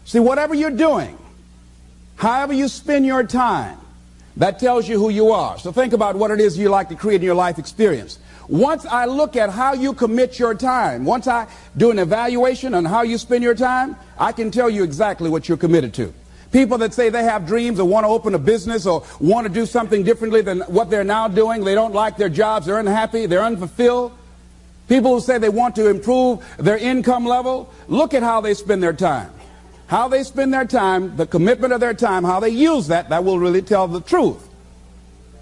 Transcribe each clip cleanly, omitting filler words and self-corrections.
See, whatever you're doing, however you spend your time, that tells you who you are. So think about what it is you like to create in your life experience. Once I look at how you commit your time, once I do an evaluation on how you spend your time, I can tell you exactly what you're committed to. People that say they have dreams or want to open a business or want to do something differently than what they're now doing, they don't like their jobs, they're unhappy, they're unfulfilled. People who say they want to improve their income level, look at how they spend their time. How they spend their time, the commitment of their time, how they use that will really tell the truth.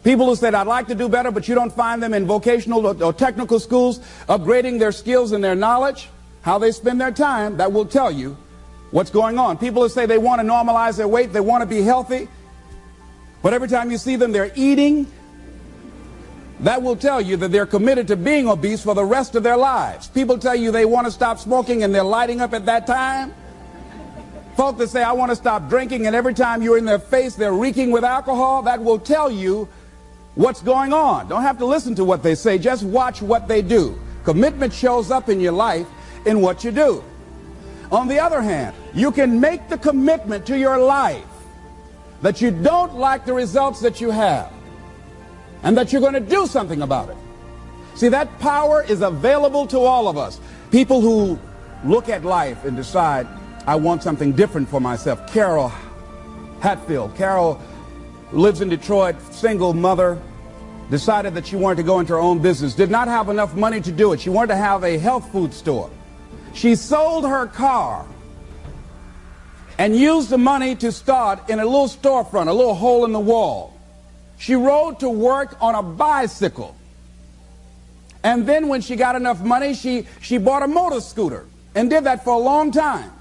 People who said, I'd like to do better, but you don't find them in vocational or technical schools upgrading their skills and their knowledge, how they spend their time, that will tell you what's going on. People who say they want to normalize their weight, they want to be healthy, but every time you see them, they're eating, that will tell you that they're committed to being obese for the rest of their lives. People tell you they want to stop smoking and they're lighting up at that time. Folk that say, I want to stop drinking, and every time you're in their face, they're reeking with alcohol, that will tell you what's going on. Don't have to listen to what they say, just watch what they do. Commitment shows up in your life in what you do. On the other hand, you can make the commitment to your life that you don't like the results that you have and that you're going to do something about it. See, that power is available to all of us. People who look at life and decide, I want something different for myself. Carol Hatfield. Carol lives in Detroit, single mother, decided that she wanted to go into her own business, did not have enough money to do it. She wanted to have a health food store. She sold her car and used the money to start in a little storefront, a little hole in the wall. She rode to work on a bicycle. And then when she got enough money, she bought a motor scooter and did that for a long time.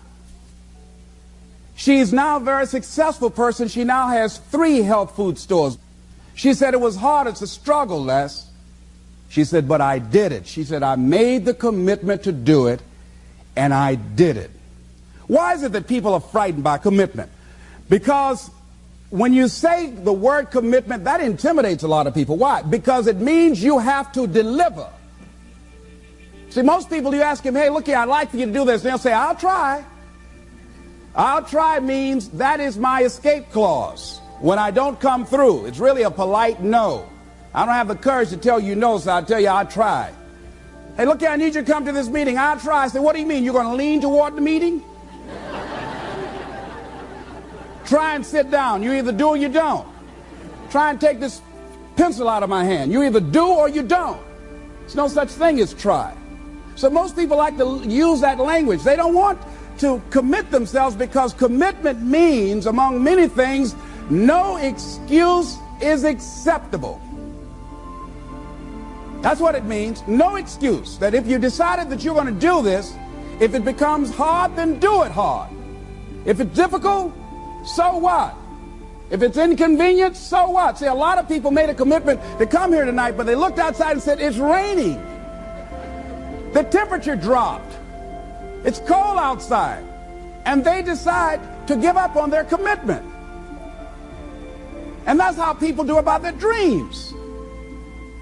She's now a very successful person. She now has 3 health food stores. She said it was hard, it's a struggle, Les. She said, but I did it. She said, I made the commitment to do it, and I did it. Why is it that people are frightened by commitment? Because when you say the word commitment, that intimidates a lot of people. Why? Because it means you have to deliver. See, most people, you ask them, hey, look here, I'd like for you to do this. And they'll say, I'll try. I'll try means that is my escape clause. When I don't come through, it's really a polite no. I don't have the courage to tell you no, so I'll tell you I'll try. Hey, look here, I need you to come to this meeting. I'll try. I say, what do you mean? You're going to lean toward the meeting? Try and sit down. You either do or you don't. Try and take this pencil out of my hand. You either do or you don't. There's no such thing as try. So most people like to use that language. They don't want to commit themselves because commitment means, among many things, no excuse is acceptable. That's what it means. No excuse. That if you decided that you're going to do this, if it becomes hard, then do it hard. If it's difficult, so what? If it's inconvenient, so what? See, a lot of people made a commitment to come here tonight, but they looked outside and said, it's raining. The temperature dropped. It's cold outside. And they decide to give up on their commitment. And that's how people do about their dreams.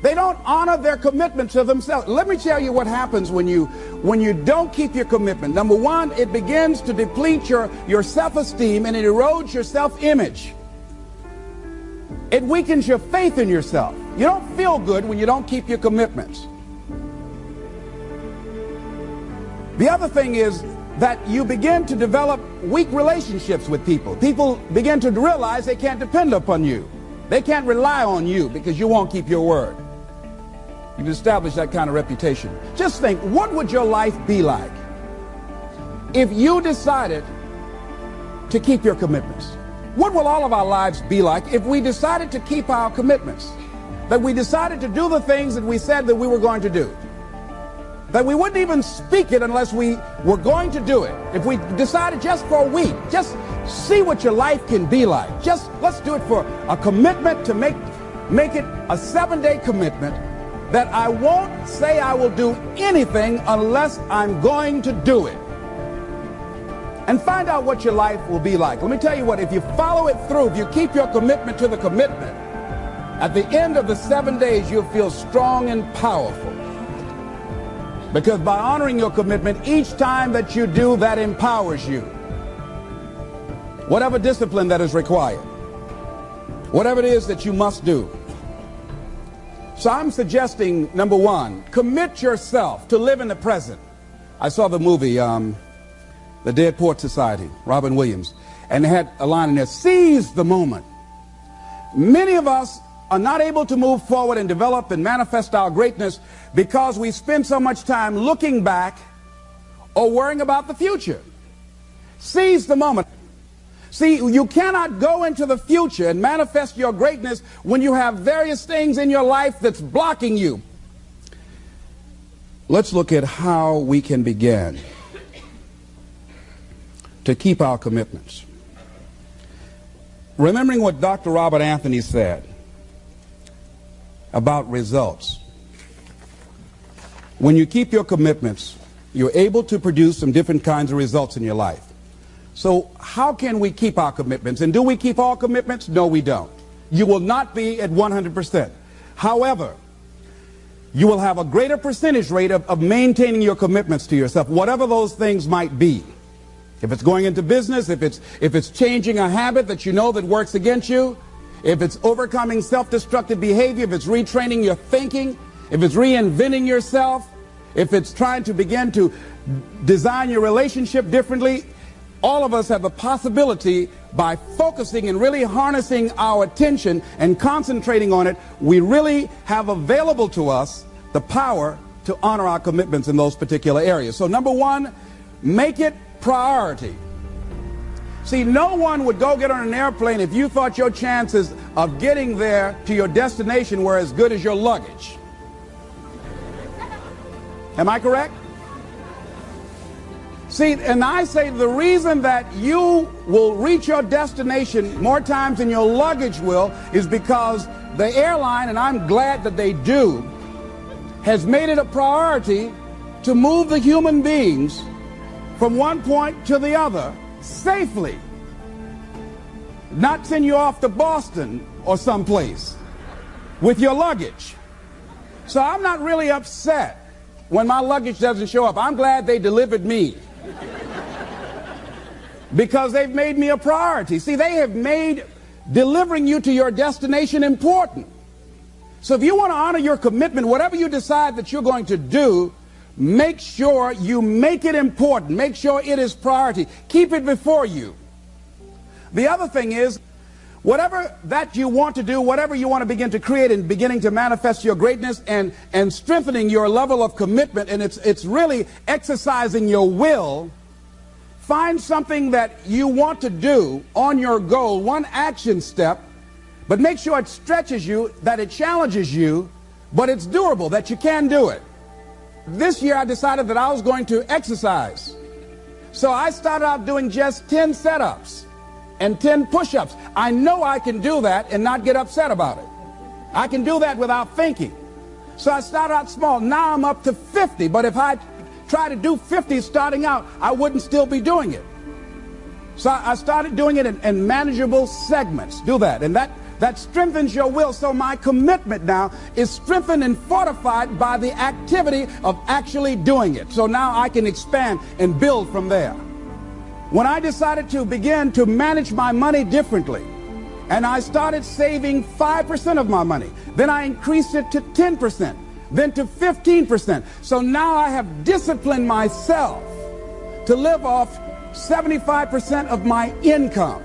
They don't honor their commitment to themselves. Let me tell you what happens when you don't keep your commitment. Number one, it begins to deplete your self-esteem and it erodes your self-image. It weakens your faith in yourself. You don't feel good when you don't keep your commitments. The other thing is that you begin to develop weak relationships with people. People begin to realize they can't depend upon you. They can't rely on you because you won't keep your word. You've established that kind of reputation. Just think, what would your life be like if you decided to keep your commitments? What will all of our lives be like if we decided to keep our commitments? That we decided to do the things that we said that we were going to do. That we wouldn't even speak it unless we were going to do it. If we decided just for a week, just see what your life can be like. Just let's do it for a commitment to make it a 7-day commitment that I won't say I will do anything unless I'm going to do it. And find out what your life will be like. Let me tell you what, if you follow it through, if you keep your commitment to the commitment, at the end of the 7 days, you'll feel strong and powerful. Because by honoring your commitment, each time that you do, that empowers you. whatever discipline that is required, whatever it is that you must do. So I'm suggesting, number one, commit yourself to live in the present. I saw the movie, The Dead Poets Society, Robin Williams, and they had a line in there, seize the moment. Many of us are not able to move forward and develop and manifest our greatness because we spend so much time looking back or worrying about the future. Seize the moment. See, you cannot go into the future and manifest your greatness when you have various things in your life that's blocking you. Let's look at how we can begin to keep our commitments. Remembering what Dr. Robert Anthony said about results. When you keep your commitments, you're able to produce some different kinds of results in your life. So how can we keep our commitments? And do we keep all commitments? No, we don't. You will not be at 100%. However, you will have a greater percentage rate of maintaining your commitments to yourself, whatever those things might be. If it's going into business, if it's changing a habit that you know that works against you, if it's overcoming self-destructive behavior, if it's retraining your thinking, if it's reinventing yourself, if it's trying to begin to design your relationship differently, all of us have the possibility, by focusing and really harnessing our attention and concentrating on it, we really have available to us the power to honor our commitments in those particular areas. So number one, make it priority. See, no one would go get on an airplane if you thought your chances of getting there to your destination were as good as your luggage. Am I correct? See, and I say the reason that you will reach your destination more times than your luggage will is because the airline, and I'm glad that they do, has made it a priority to move the human beings from one point to the other safely. Not send you off to Boston or someplace with your luggage. So I'm not really upset when my luggage doesn't show up. I'm glad they delivered me. Because they've made me a priority. See, they have made delivering you to your destination important. So if you want to honor your commitment, whatever you decide that you're going to do, make sure you make it important. Make sure it is priority. Keep it before you. The other thing is, whatever that you want to do, whatever you want to begin to create and beginning to manifest your greatness and strengthening your level of commitment, and it's really exercising your will. Find something that you want to do on your goal, one action step, but make sure it stretches you, that it challenges you, but it's doable, that you can do it. This year I decided that I was going to exercise. So I started out doing just 10 setups and 10 push-ups. I know I can do that and not get upset about it. I can do that without thinking. So I started out small. Now I'm up to 50, but if I try to do 50 starting out, I wouldn't still be doing it. So I started doing it in manageable segments. Do that, and that strengthens your will. So my commitment now is strengthened and fortified by the activity of actually doing it. So now I can expand and build from there. When I decided to begin to manage my money differently, and I started saving 5% of my money, then I increased it to 10%. Then to 15%. So now I have disciplined myself to live off 75% of my income.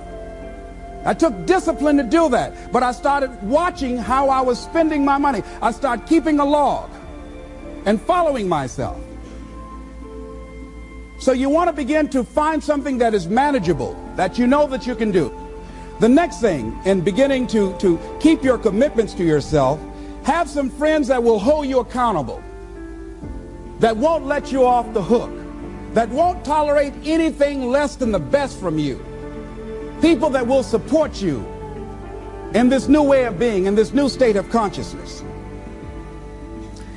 I took discipline to do that, but I started watching how I was spending my money. I started keeping a log and following myself. So you want to begin to find something that is manageable, that you know that you can do. The next thing, in beginning to keep your commitments to yourself, have some friends that will hold you accountable, that won't let you off the hook, that won't tolerate anything less than the best from you. People that will support you in this new way of being, in this new state of consciousness.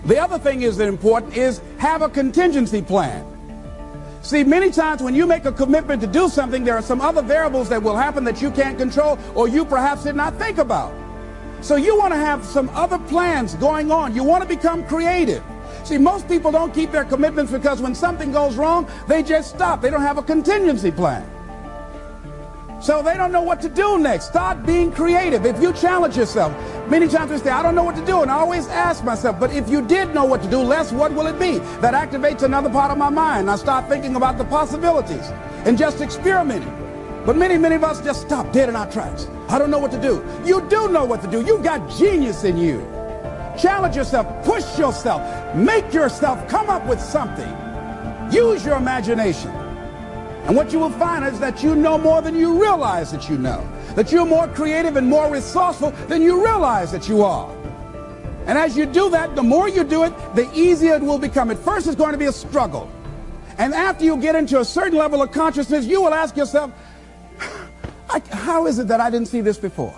The other thing is that important is have a contingency plan. See, many times when you make a commitment to do something, there are some other variables that will happen that you can't control or you perhaps did not think about. So you want to have some other plans going on. You want to become creative. See, most people don't keep their commitments because when something goes wrong, they just stop. They don't have a contingency plan. So they don't know what to do next. Start being creative. If you challenge yourself, many times we say, I don't know what to do. And I always ask myself, but if you did know what to do, Les, what will it be? That activates another part of my mind. I start thinking about the possibilities and just experimenting. But many of us just stop dead in our tracks. I don't know what to do. You do know what to do. You got genius in you. Challenge yourself. Push yourself. Make yourself come up with something. Use your imagination. And what you will find is that you know more than you realize that you know. That you're more creative and more resourceful than you realize that you are. And as you do that, the more you do it, the easier it will become. At first, it's going to be a struggle. And after you get into a certain level of consciousness, you will ask yourself, how is it that I didn't see this before?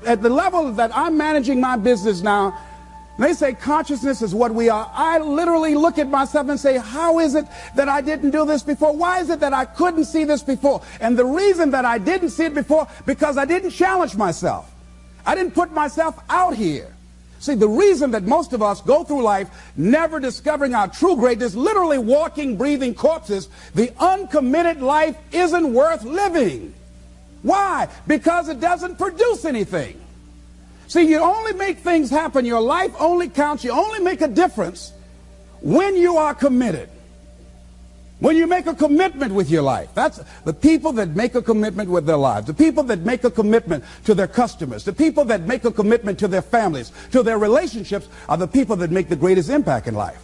At the level that I'm managing my business now, they say consciousness is what we are. I literally look at myself and say, how is it that I didn't do this before? Why is it that I couldn't see this before? And the reason that I didn't see it before, because I didn't challenge myself. I didn't put myself out here. See, the reason that most of us go through life never discovering our true greatness, literally walking, breathing corpses, the uncommitted life isn't worth living. Why? Because it doesn't produce anything. See, you only make things happen. Your life only counts. You only make a difference when you are committed. When you make a commitment with your life. That's the people that make a commitment with their lives. The people that make a commitment to their customers. The people that make a commitment to their families, to their relationships, are the people that make the greatest impact in life.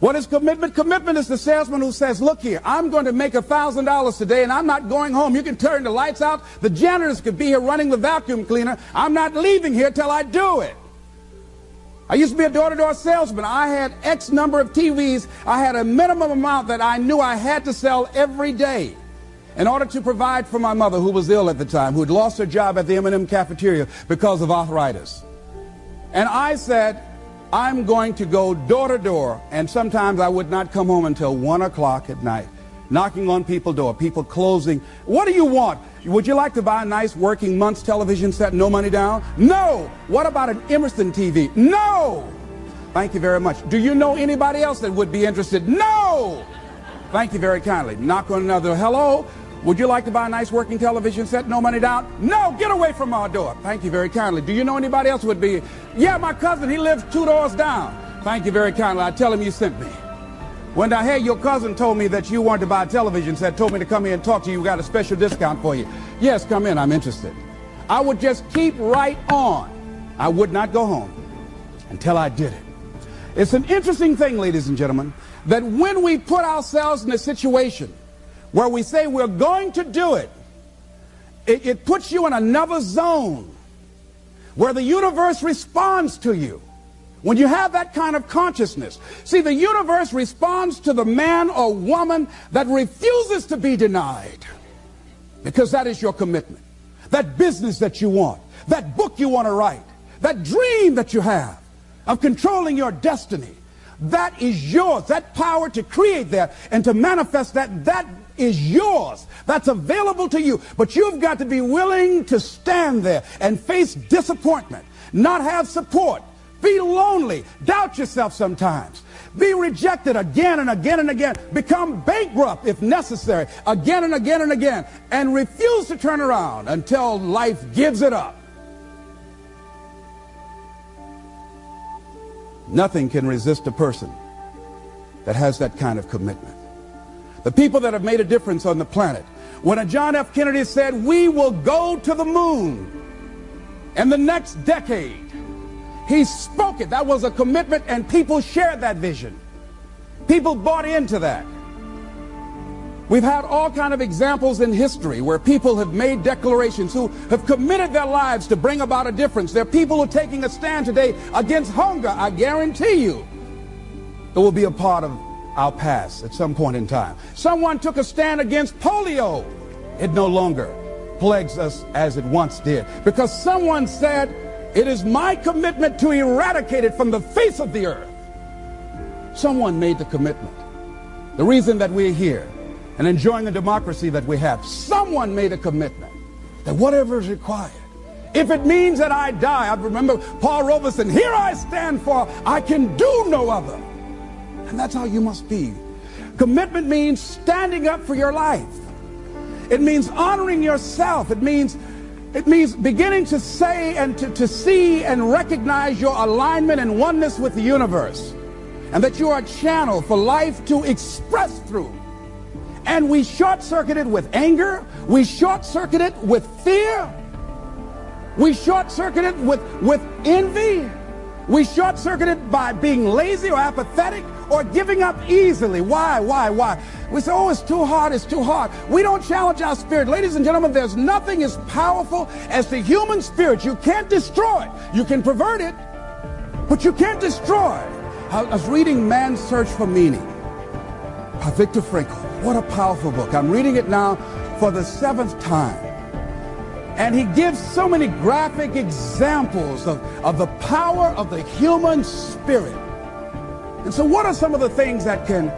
What is commitment? Commitment is the salesman who says, look here, I'm going to make $1,000 today and I'm not going home. You can turn the lights out. The janitors could be here running the vacuum cleaner. I'm not leaving here till I do it. I used to be a door-to-door salesman. I had X number of TVs. I had a minimum amount that I knew I had to sell every day in order to provide for my mother, who was ill at the time, who had lost her job at the M&M cafeteria because of arthritis. And I said, I'm going to go door to door, and sometimes I would not come home until 1 o'clock at night, knocking on people's door, people closing. What do you want? Would you like to buy a nice working month's television set, no money down? No. What about an Emerson TV? No. Thank you very much. Do you know anybody else that would be interested? No. Thank you very kindly. Knock on another. Hello. Would you like to buy a nice working television set, no money down? No, get away from our door. Thank you very kindly. Do you know anybody else who would be? Yeah, my cousin, he lives 2 doors down. Thank you very kindly. I tell him you sent me. When I heard your cousin told me that you wanted to buy a television set, told me to come here and talk to you, we got a special discount for you. Yes, come in, I'm interested. I would just keep right on. I would not go home until I did it. It's an interesting thing, ladies and gentlemen, that when we put ourselves in a situation where we say we're going to do it, it puts you in another zone where the universe responds to you. When you have that kind of consciousness, see, the universe responds to the man or woman that refuses to be denied, because that is your commitment. That business that you want, that book you want to write, that dream that you have of controlling your destiny, that is yours. That power to create that and to manifest that, that is yours. That's available to you. But you've got to be willing to stand there and face disappointment, not have support, be lonely, doubt yourself sometimes, be rejected again and again and again, become bankrupt if necessary, again and again and again, and refuse to turn around until life gives it up. Nothing can resist a person that has that kind of commitment. The people that have made a difference on the planet. When John F. Kennedy said, we will go to the moon in the next decade, he spoke it. That was a commitment, and people shared that vision. People bought into that. We've had all kind of examples in history where people have made declarations, who have committed their lives to bring about a difference. There are people who are taking a stand today against hunger. I guarantee you it will be a part of our past at some point in time. Someone took a stand against polio. It no longer plagues us as it once did, because someone said, it is my commitment to eradicate it from the face of the earth. Someone made the commitment. The reason that we're here and enjoying the democracy that we have, someone made a commitment that whatever is required, if it means that I die. I remember Paul Robeson, here I stand, for I can do no other. And that's how you must be. Commitment means standing up for your life. It means honoring yourself. It means beginning to say and to see and recognize your alignment and oneness with the universe, and that you are a channel for life to express through. And we short-circuit it with anger. We short-circuit it with fear. We short-circuit it with envy. We short-circuit it by being lazy or apathetic or giving up easily. Why? We say, oh, it's too hard, it's too hard. We don't challenge our spirit. Ladies and gentlemen, there's nothing as powerful as the human spirit. You can't destroy it. You can pervert it, but you can't destroy it. I was reading Man's Search for Meaning by Viktor Frankl. What a powerful book. I'm reading it now for the 7th time. And he gives so many graphic examples of the power of the human spirit. And so what are some of the things that can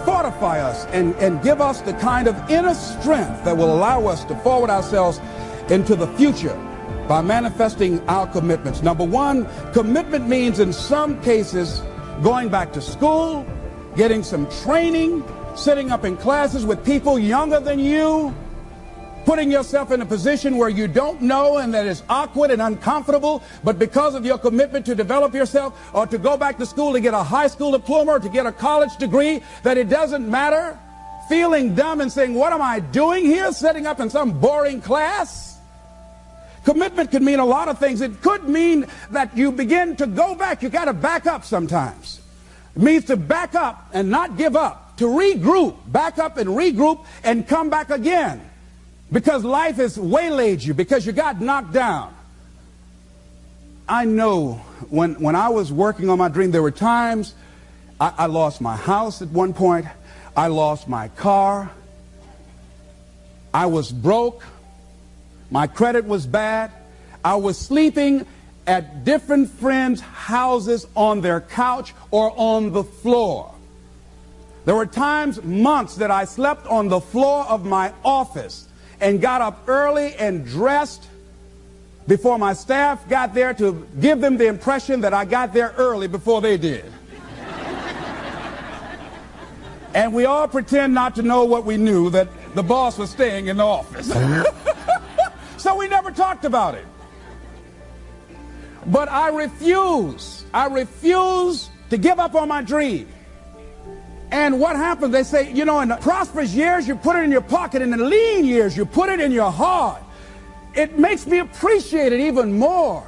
fortify us and give us the kind of inner strength that will allow us to forward ourselves into the future by manifesting our commitments? Number one, commitment means in some cases going back to school, getting some training, sitting up in classes with people younger than you, putting yourself in a position where you don't know and that is awkward and uncomfortable, but because of your commitment to develop yourself or to go back to school to get a high school diploma or to get a college degree, that it doesn't matter, feeling dumb and saying, what am I doing here, sitting up in some boring class? Commitment could mean a lot of things. It could mean that you begin to go back. You got to back up sometimes. It means to back up and not give up, to regroup, back up and regroup and come back again. Because life has waylaid you, because you got knocked down. I know when I was working on my dream, there were times I lost my house at one point. I lost my car. I was broke. My credit was bad. I was sleeping at different friends' houses on their couch or on the floor. There were times, months, that I slept on the floor of my office and got up early and dressed before my staff got there to give them the impression that I got there early before they did. And we all pretend not to know what we knew, that the boss was staying in the office. So we never talked about it. But I refuse to give up on my dream. And what happens? They say, you know, in the prosperous years, you put it in your pocket. In the lean years, you put it in your heart. It makes me appreciate it even more.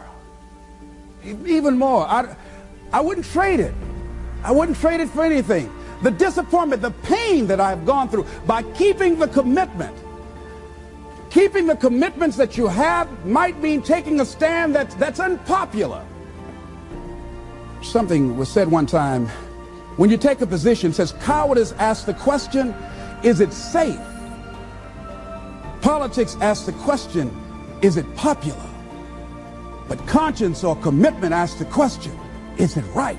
Even more. I wouldn't trade it. I wouldn't trade it for anything. The disappointment, the pain that I've gone through by keeping the commitment. Keeping the commitments that you have might mean taking a stand that's unpopular. Something was said one time. When you take a position, it says cowardice asks the question, is it safe? Politics asks the question, is it popular? But conscience or commitment asks the question, is it right?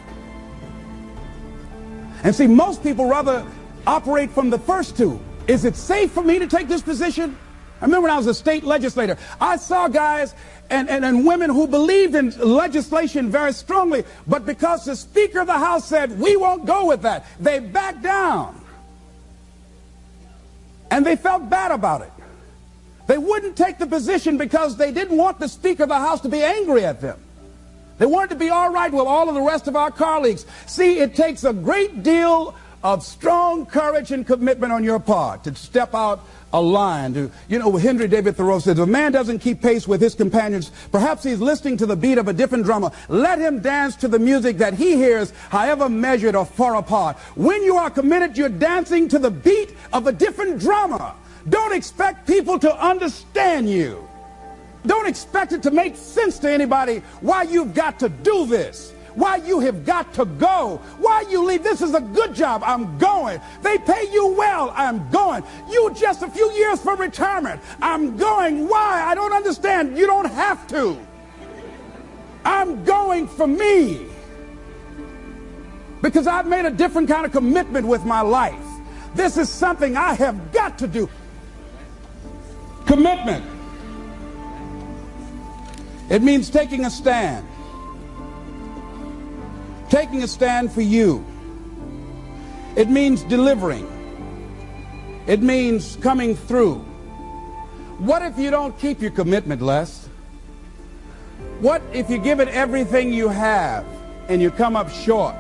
And see, most people rather operate from the first two. Is it safe for me to take this position? I remember when I was a state legislator, I saw guys and women who believed in legislation very strongly, but because the Speaker of the House said, we won't go with that, they backed down. And they felt bad about it. They wouldn't take the position because they didn't want the Speaker of the House to be angry at them. They wanted to be all right with all of the rest of our colleagues. See, it takes a great deal of strong courage and commitment on your part to step out a line. Henry David Thoreau says, if a man doesn't keep pace with his companions, perhaps he's listening to the beat of a different drummer. Let him dance to the music that he hears, however measured or far apart. When you are committed, you're dancing to the beat of a different drummer. Don't expect people to understand you. Don't expect it to make sense to anybody why you've got to do this, why you have got to go, why you leave. This is a good job. I'm going. They pay you well. I'm going. You just a few years for retirement. I'm going. Why? I don't understand. You don't have to. I'm going for me. Because I've made a different kind of commitment with my life. This is something I have got to do. Commitment. It means taking a stand. Taking a stand for you. It means delivering. It means coming through. What if you don't keep your commitment, Les? What if you give it everything you have and you come up short?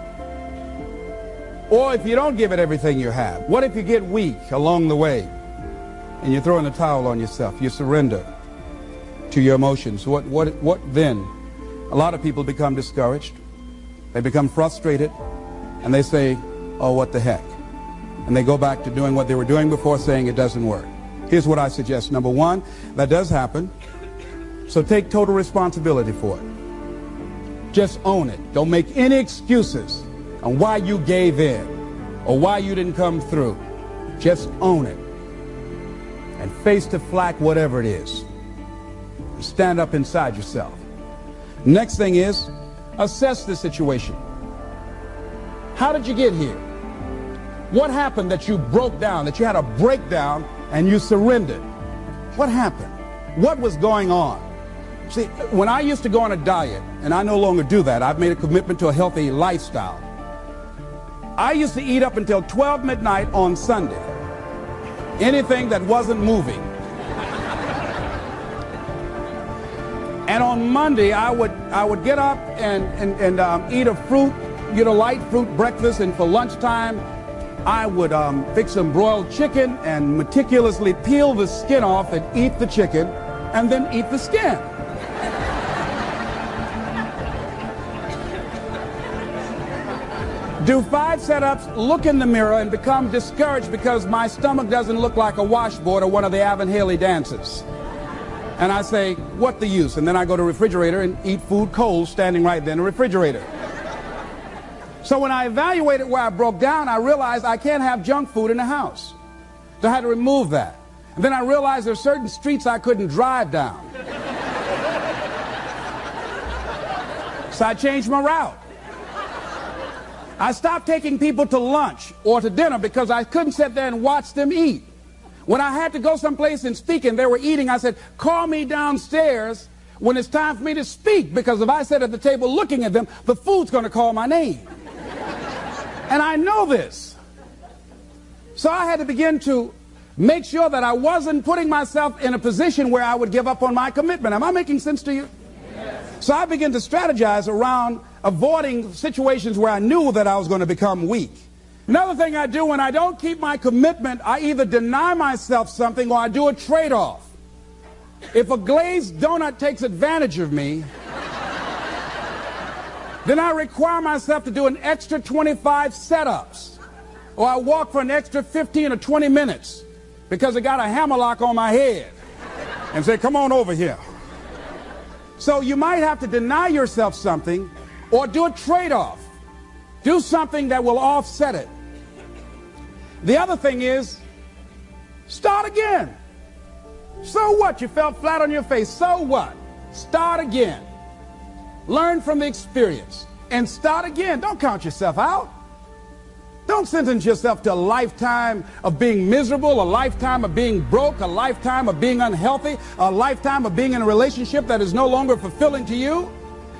Or if you don't give it everything you have, what if you get weak along the way and you throw in the towel on yourself? You surrender to your emotions. What then? A lot of people become discouraged. They become frustrated, and they say, oh, what the heck? And they go back to doing what they were doing before, saying it doesn't work. Here's what I suggest. Number one, that does happen. So take total responsibility for it. Just own it. Don't make any excuses on why you gave in or why you didn't come through. Just own it. And face to flack whatever it is. Stand up inside yourself. Next thing is, assess the situation. How did you get here? What happened that you broke down, that you had a breakdown and you surrendered? What happened? What was going on? See, when I used to go on a diet, and I no longer do that, I've made a commitment to a healthy lifestyle. I used to eat up until 12 midnight on Sunday. Anything that wasn't moving. And on Monday, I would get up and eat a fruit, light fruit breakfast, and for lunchtime, I would fix some broiled chicken and meticulously peel the skin off and eat the chicken, and then eat the skin. Do 5 setups, look in the mirror, and become discouraged because my stomach doesn't look like a washboard or one of the Evan Haley dances. And I say, what the use? And then I go to the refrigerator and eat food cold, standing right there in the refrigerator. So when I evaluated where I broke down, I realized I can't have junk food in the house. So I had to remove that. And then I realized there are certain streets I couldn't drive down. So I changed my route. I stopped taking people to lunch or to dinner because I couldn't sit there and watch them eat. When I had to go someplace and speak and they were eating, I said, call me downstairs when it's time for me to speak, because if I sit at the table looking at them, the food's going to call my name. And I know this. So I had to begin to make sure that I wasn't putting myself in a position where I would give up on my commitment. Am I making sense to you? Yes. So I began to strategize around avoiding situations where I knew that I was going to become weak. Another thing I do when I don't keep my commitment, I either deny myself something or I do a trade-off. If a glazed donut takes advantage of me, then I require myself to do an extra 25 setups, or I walk for an extra 15 or 20 minutes because I got a hammerlock on my head and say, come on over here. So you might have to deny yourself something or do a trade-off. Do something that will offset it. The other thing is, start again. So what? You fell flat on your face. So what? Start again. Learn from the experience and start again. Don't count yourself out. Don't sentence yourself to a lifetime of being miserable, a lifetime of being broke, a lifetime of being unhealthy, a lifetime of being in a relationship that is no longer fulfilling to you.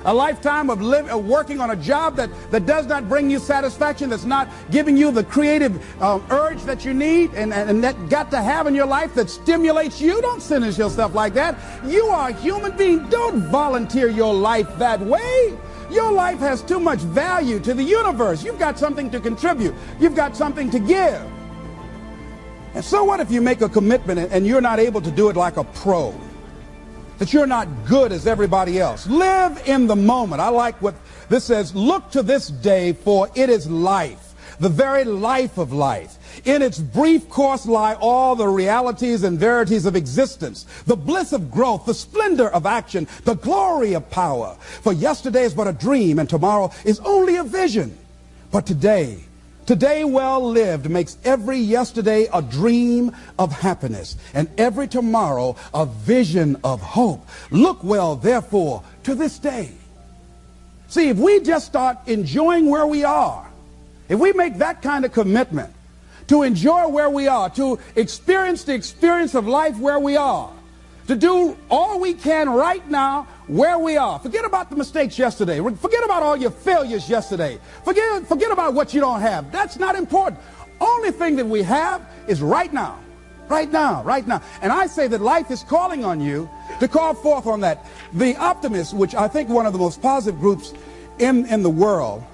A lifetime of working on a job that does not bring you satisfaction, that's not giving you the creative urge that you need and that got to have in your life that stimulates you. Don't sentence yourself like that. You are a human being. Don't volunteer your life that way. Your life has too much value to the universe. You've got something to contribute. You've got something to give. And so what if you make a commitment and you're not able to do it like a pro? That you're not good as everybody else. Live in the moment. I like what this says. Look to this day, for it is life, the very life of life. In its brief course lie all the realities and verities of existence, the bliss of growth, the splendor of action, the glory of power. For yesterday is but a dream, and tomorrow is only a vision. But today well lived makes every yesterday a dream of happiness, and every tomorrow a vision of hope. Look well, therefore, to this day. See, if we just start enjoying where we are, if we make that kind of commitment to enjoy where we are, to experience the experience of life where we are, to do all we can right now where we are. Forget about the mistakes yesterday. Forget about all your failures yesterday. Forget about what you don't have. That's not important. Only thing that we have is right now. Right now, right now. And I say that life is calling on you to call forth on that. The optimists, which I think one of the most positive groups in the world,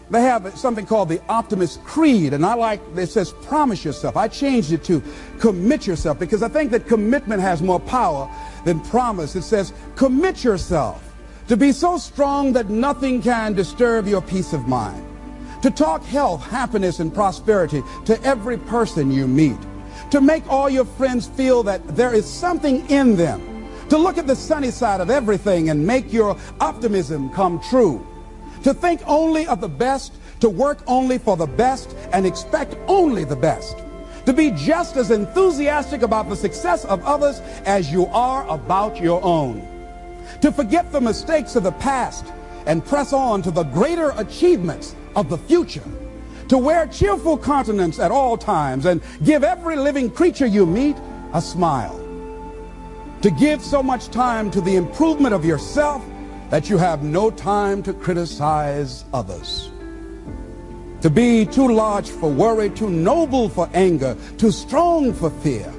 they have something called the Optimist Creed, and I like, it says promise yourself. I changed it to commit yourself, because I think that commitment has more power than promise. It says commit yourself to be so strong that nothing can disturb your peace of mind, to talk health, happiness, and prosperity to every person you meet, to make all your friends feel that there is something in them, to look at the sunny side of everything and make your optimism come true, to think only of the best, to work only for the best, and expect only the best, to be just as enthusiastic about the success of others as you are about your own, to forget the mistakes of the past and press on to the greater achievements of the future, to wear cheerful countenance at all times and give every living creature you meet a smile, to give so much time to the improvement of yourself that you have no time to criticize others, to be too large for worry, too noble for anger, too strong for fear,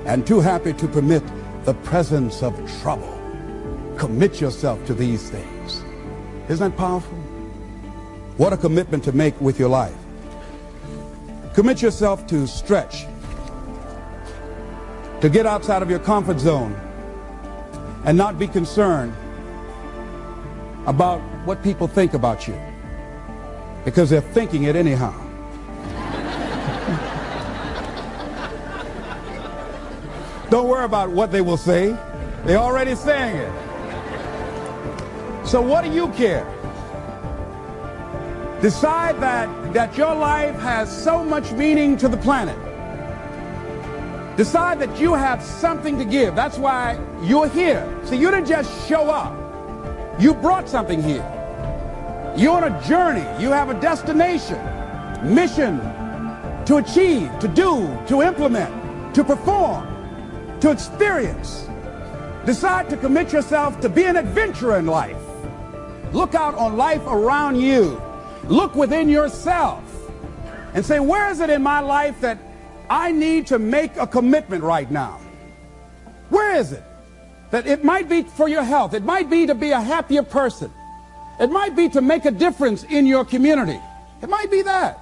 and too happy to permit the presence of trouble. Commit yourself to these things. Isn't that powerful? What a commitment to make with your life. Commit yourself to stretch, to get outside of your comfort zone and not be concerned about what people think about you, because they're thinking it anyhow. Don't worry about what they will say. They're already saying it. So what do you care? Decide that your life has so much meaning to the planet. Decide that you have something to give. That's why you're here. See, you didn't just show up. You brought something here. You're on a journey. You have a destination, mission to achieve, to do, to implement, to perform, to experience. Decide to commit yourself to be an adventurer in life. Look out on life around you. Look within yourself and say, where is it in my life that I need to make a commitment right now? Where is it? That it might be for your health. It might be to be a happier person. It might be to make a difference in your community. It might be that.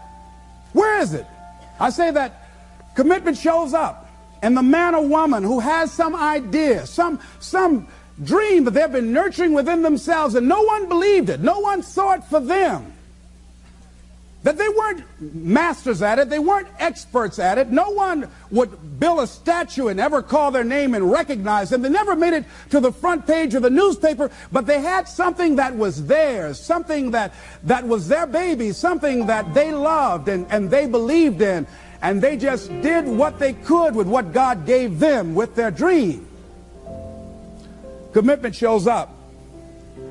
Where is it? I say that commitment shows up in the man or woman who has some idea, some dream that they've been nurturing within themselves, and no one believed it. No one saw it for them. That they weren't masters at it. They weren't experts at it. No one would build a statue and ever call their name and recognize them. They never made it to the front page of the newspaper, but they had something that was theirs, something that was their baby, something that they loved and they believed in, and they just did what they could with what God gave them with their dream. Commitment shows up,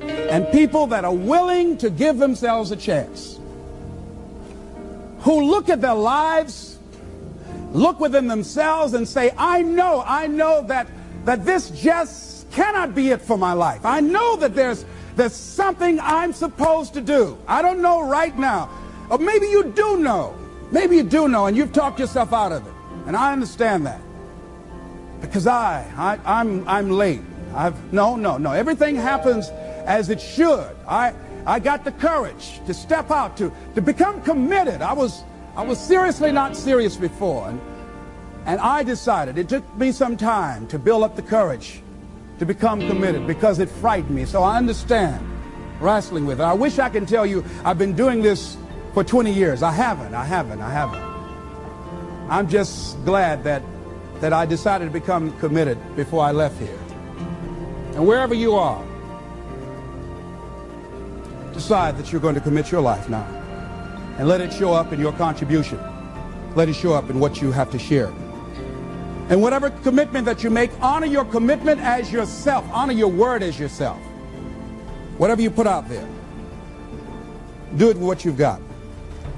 and people that are willing to give themselves a chance, who look at their lives, look within themselves and say, I know that this just cannot be it for my life. I know that there's something I'm supposed to do. I don't know right now. Or maybe you do know. Maybe you do know, and you've talked yourself out of it. And I understand that. Because I'm late. No. Everything happens as it should. I got the courage to step out, to become committed. I was seriously not serious before, and I decided, it took me some time to build up the courage to become committed, because it frightened me. So I understand wrestling with it. I wish I could tell you I've been doing this for 20 years. I haven't. I'm just glad that I decided to become committed before I left here. And wherever you are, decide that you're going to commit your life now, and let it show up in your contribution. Let it show up in what you have to share. And whatever commitment that you make, honor your commitment as yourself. Honor your word as yourself. Whatever you put out there, do it with what you've got.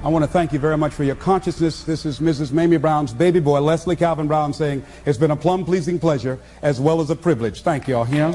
I want to thank you very much for your consciousness. This is Mrs. Mamie Brown's baby boy, Leslie Calvin Brown, saying it's been a plum-pleasing pleasure as well as a privilege. Thank you all here.